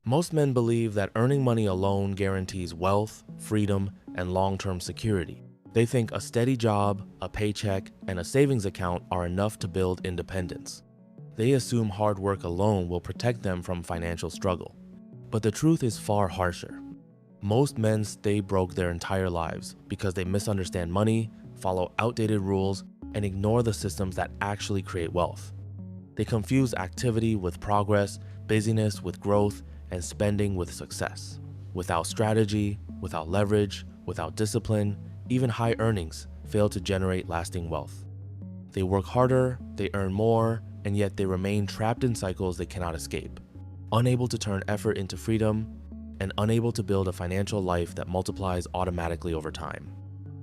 Most men believe that earning money alone guarantees wealth, freedom, and long-term security. They think a steady job, a paycheck, and a savings account are enough to build independence. They assume hard work alone will protect them from financial struggle. But the truth is far harsher. Most men stay broke their entire lives because they misunderstand money, follow outdated rules, and ignore the systems that actually create wealth. They confuse activity with progress, busyness with growth, and spending with success. Without strategy, without leverage, without discipline, even high earnings fail to generate lasting wealth. They work harder, they earn more, and yet they remain trapped in cycles they cannot escape, unable to turn effort into freedom, and unable to build a financial life that multiplies automatically over time.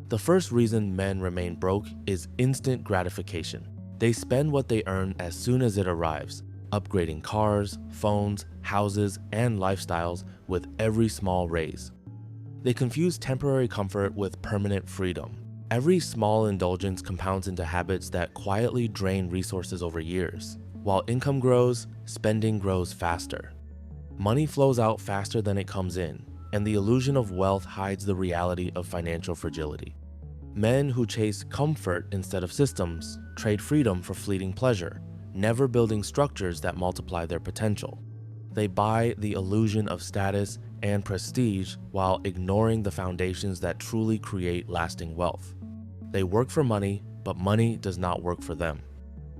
The first reason men remain broke is instant gratification. They spend what they earn as soon as it arrives, upgrading cars, phones, houses, and lifestyles with every small raise. They confuse temporary comfort with permanent freedom. Every small indulgence compounds into habits that quietly drain resources over years. While income grows, spending grows faster. Money flows out faster than it comes in, and the illusion of wealth hides the reality of financial fragility. Men who chase comfort instead of systems trade freedom for fleeting pleasure, never building structures that multiply their potential. They buy the illusion of status and prestige while ignoring the foundations that truly create lasting wealth. They work for money, but money does not work for them.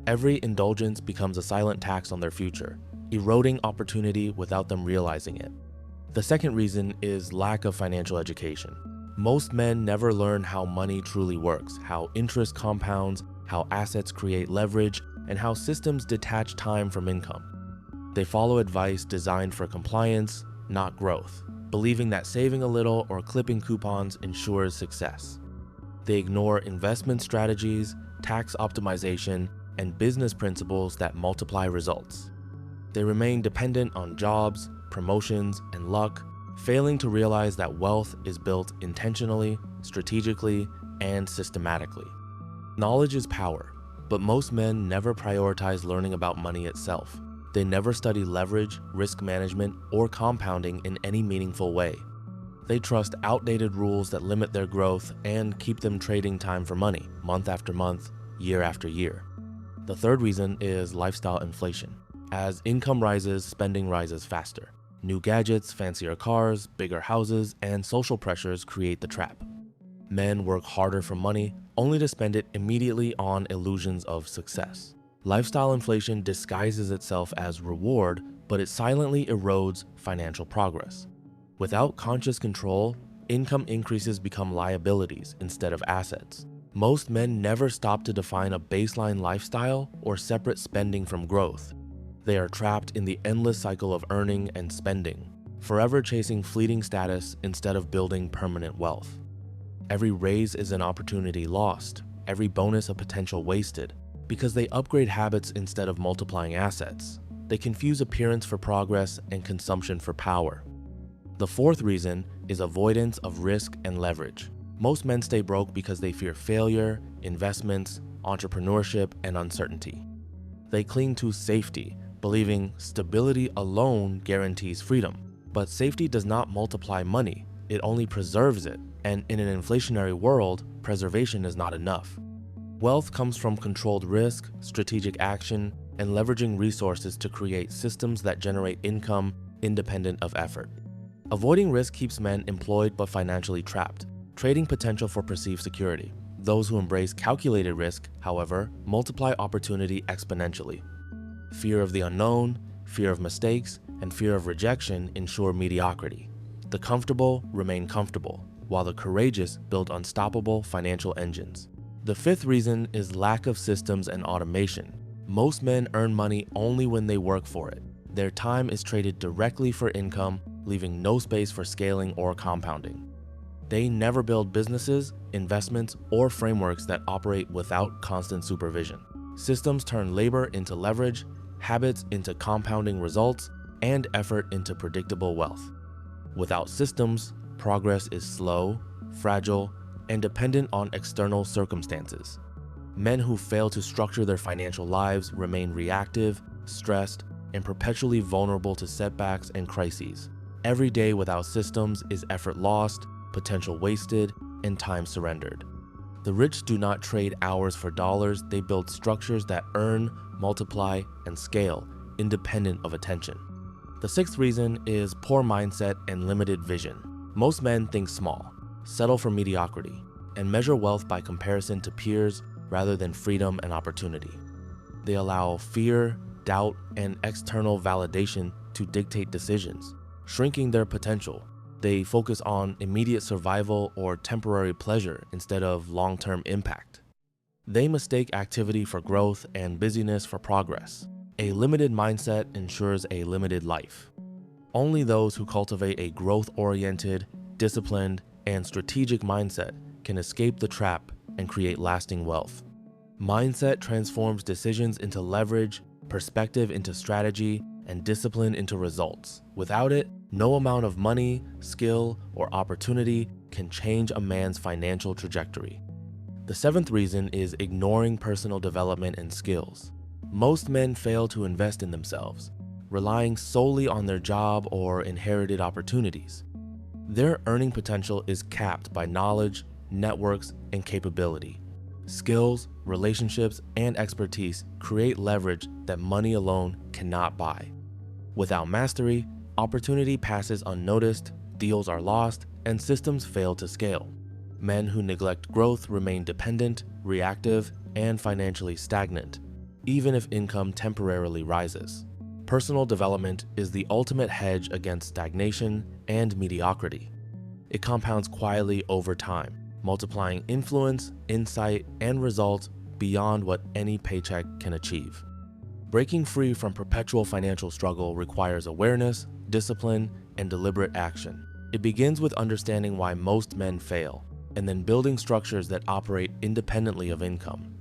Every indulgence becomes a silent tax on their future, eroding opportunity without them realizing it. The second reason is lack of financial education. Most men never learn how money truly works, how interest compounds, how assets create leverage, and how systems detach time from income. They follow advice designed for compliance, not growth, believing that saving a little or clipping coupons ensures success. They ignore investment strategies, tax optimization, and business principles that multiply results. They remain dependent on jobs, promotions, and luck, failing to realize that wealth is built intentionally, strategically, and systematically. Knowledge is power, but most men never prioritize learning about money itself. They never study leverage, risk management, or compounding in any meaningful way. They trust outdated rules that limit their growth and keep them trading time for money, month after month, year after year. The third reason is lifestyle inflation. As income rises, spending rises faster. New gadgets, fancier cars, bigger houses, and social pressures create the trap. Men work harder for money, only to spend it immediately on illusions of success. Lifestyle inflation disguises itself as reward, but it silently erodes financial progress. Without conscious control, income increases become liabilities instead of assets. Most men never stop to define a baseline lifestyle or separate spending from growth. They are trapped in the endless cycle of earning and spending, forever chasing fleeting status instead of building permanent wealth. Every raise is an opportunity lost, every bonus a potential wasted, because they upgrade habits instead of multiplying assets. They confuse appearance for progress and consumption for power. The fourth reason is avoidance of risk and leverage. Most men stay broke because they fear failure, investments, entrepreneurship, and uncertainty. They cling to safety, believing stability alone guarantees freedom. But safety does not multiply money, it only preserves it, and in an inflationary world, preservation is not enough. Wealth comes from controlled risk, strategic action, and leveraging resources to create systems that generate income independent of effort. Avoiding risk keeps men employed but financially trapped, trading potential for perceived security. Those who embrace calculated risk, however, multiply opportunity exponentially. Fear of the unknown, fear of mistakes, and fear of rejection ensure mediocrity. The comfortable remain comfortable, while the courageous build unstoppable financial engines. The fifth reason is lack of systems and automation. Most men earn money only when they work for it. Their time is traded directly for income, leaving no space for scaling or compounding. They never build businesses, investments, or frameworks that operate without constant supervision. Systems turn labor into leverage, habits into compounding results, and effort into predictable wealth. Without systems, progress is slow, fragile, and dependent on external circumstances. Men who fail to structure their financial lives remain reactive, stressed, and perpetually vulnerable to setbacks and crises. Every day without systems is effort lost, potential wasted, and time surrendered. The rich do not trade hours for dollars, they build structures that earn, multiply, and scale, independent of attention. The sixth reason is poor mindset and limited vision. Most men think small, settle for mediocrity, and measure wealth by comparison to peers rather than freedom and opportunity. They allow fear, doubt, and external validation to dictate decisions, shrinking their potential. They focus on immediate survival or temporary pleasure instead of long-term impact. They mistake activity for growth and busyness for progress. A limited mindset ensures a limited life. Only those who cultivate a growth-oriented, disciplined, and strategic mindset can escape the trap and create lasting wealth. Mindset transforms decisions into leverage, perspective into strategy, and discipline into results. Without it, no amount of money, skill, or opportunity can change a man's financial trajectory. The seventh reason is ignoring personal development and skills. Most men fail to invest in themselves, relying solely on their job or inherited opportunities. Their earning potential is capped by knowledge, networks, and capability. Skills, relationships, and expertise create leverage that money alone cannot buy. Without mastery, opportunity passes unnoticed, deals are lost, and systems fail to scale. Men who neglect growth remain dependent, reactive, and financially stagnant, even if income temporarily rises. Personal development is the ultimate hedge against stagnation and mediocrity. It compounds quietly over time, multiplying influence, insight, and results beyond what any paycheck can achieve. Breaking free from perpetual financial struggle requires awareness, discipline, and deliberate action. It begins with understanding why most men fail, and then building structures that operate independently of income.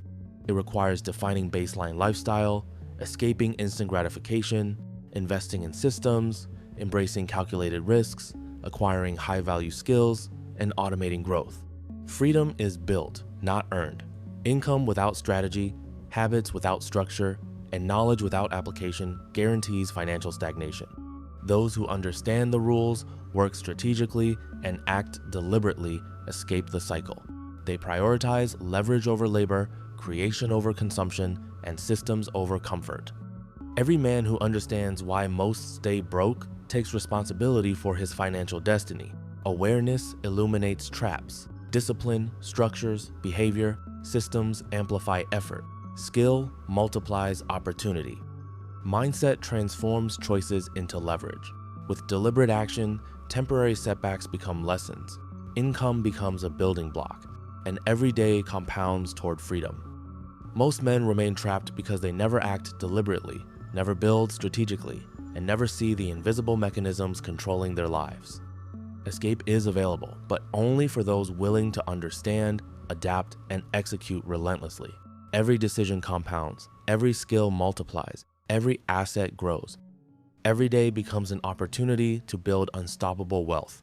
It requires defining baseline lifestyle, escaping instant gratification, investing in systems, embracing calculated risks, acquiring high-value skills, and automating growth. Freedom is built, not earned. Income without strategy, habits without structure, and knowledge without application guarantees financial stagnation. Those who understand the rules, work strategically, and act deliberately escape the cycle. They prioritize leverage over labor, creation over consumption, and systems over comfort. Every man who understands why most stay broke takes responsibility for his financial destiny. Awareness illuminates traps. Discipline, structures, behavior, systems amplify effort. Skill multiplies opportunity. Mindset transforms choices into leverage. With deliberate action, temporary setbacks become lessons. Income becomes a building block, and every day compounds toward freedom. Most men remain trapped because they never act deliberately, never build strategically, and never see the invisible mechanisms controlling their lives. Escape is available, but only for those willing to understand, adapt, and execute relentlessly. Every decision compounds, every skill multiplies, every asset grows. Every day becomes an opportunity to build unstoppable wealth.